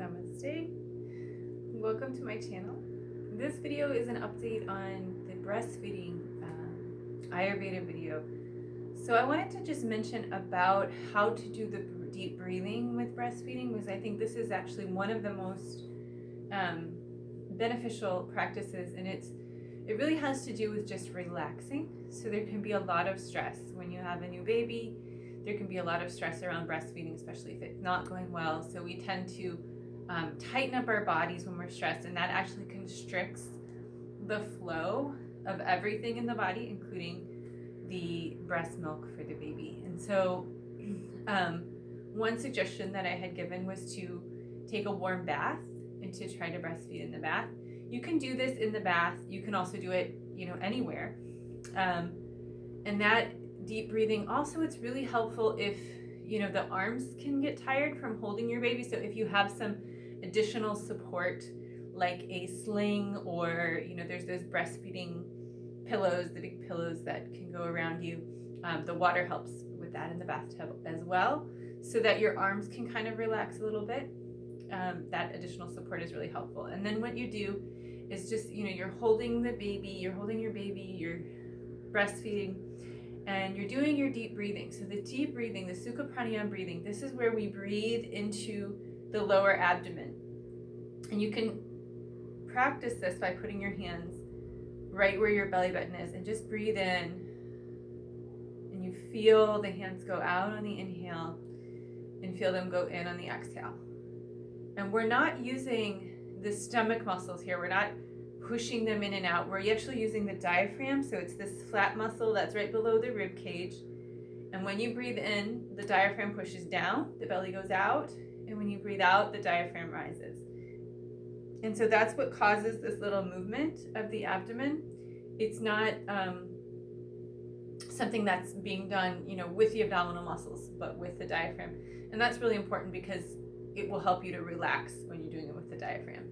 Namaste. Welcome to my channel. This video is an update on the breastfeeding Ayurveda video. So I wanted to just mention about how to do the deep breathing with breastfeeding, because I think this is actually one of the most beneficial practices, and it really has to do with just relaxing. So there can be a lot of stress when you have a new baby. There can be a lot of stress around breastfeeding, especially if it's not going well. So we tend to tighten up our bodies when we're stressed, and that actually constricts the flow of everything in the body, including the breast milk for the baby. And so one suggestion that I had given was to take a warm bath and to try to breastfeed in the bath. You can do this in the bath. You can also do it, anywhere. And that deep breathing, also, it's really helpful if, the arms can get tired from holding your baby. So if you have some additional support, like a sling, or, there's those breastfeeding pillows, the big pillows that can go around you. The water helps with that in the bathtub as well, so that your arms can kind of relax a little bit. That additional support is really helpful. And then what you do is just, you're holding the baby, you're breastfeeding, and you're doing your deep breathing. So the deep breathing, the Sukha Pranayama breathing, this is where we breathe into the lower abdomen. And you can practice this by putting your hands right where your belly button is, and just breathe in, and you feel the hands go out on the inhale and feel them go in on the exhale. And we're not using the stomach muscles here. We're not pushing them in and out. We're actually using the diaphragm. So it's this flat muscle that's right below the rib cage. And when you breathe in, the diaphragm pushes down, the belly goes out. And when you breathe out, the diaphragm rises. And so that's what causes this little movement of the abdomen. It's not something that's being done, with the abdominal muscles, but with the diaphragm. And that's really important because it will help you to relax when you're doing it with the diaphragm.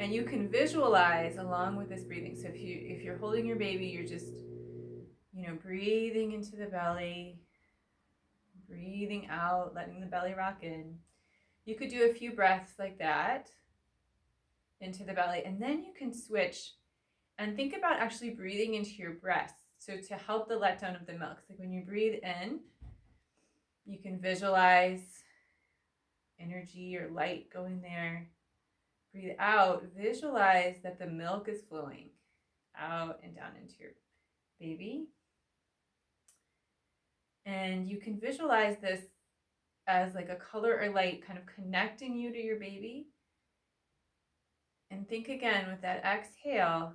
And you can visualize along with this breathing. So if you're holding your baby, you're just, breathing into the belly, breathing out, letting the belly rock in. You could do a few breaths like that into the belly, and then you can switch and think about actually breathing into your breasts. So to help the letdown of the milk, like when you breathe in, you can visualize energy or light going there. Breathe out, visualize that the milk is flowing out and down into your baby. And you can visualize this as like a color or light kind of connecting you to your baby. And think again with that exhale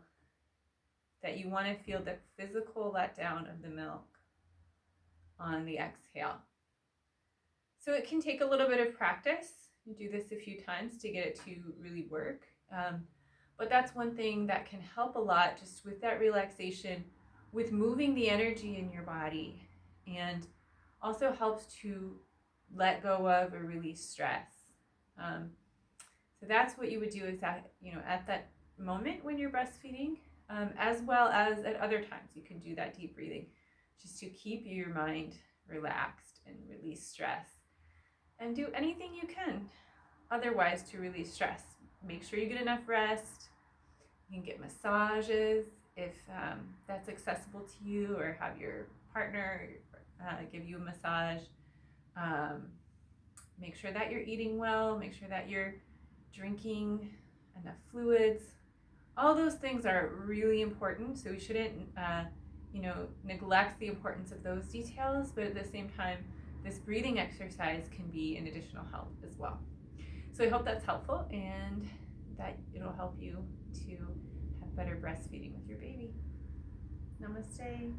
that you want to feel the physical letdown of the milk on the exhale. So it can take a little bit of practice. You do this a few times to get it to really work. But that's one thing that can help a lot, just with that relaxation, with moving the energy in your body, and also helps to let go of or release stress. So that's what you would do at that moment when you're breastfeeding, as well as at other times. You can do that deep breathing just to keep your mind relaxed and release stress. And do anything you can otherwise to release stress. Make sure you get enough rest. You can get massages if that's accessible to you, or have your partner give you a massage. Make sure that you're eating well. Make sure that you're drinking enough fluids. All those things are really important, so we shouldn't neglect the importance of those details, but at the same time, this breathing exercise can be an additional help as well. So I hope that's helpful, and that it'll help you to have better breastfeeding with your baby. Namaste.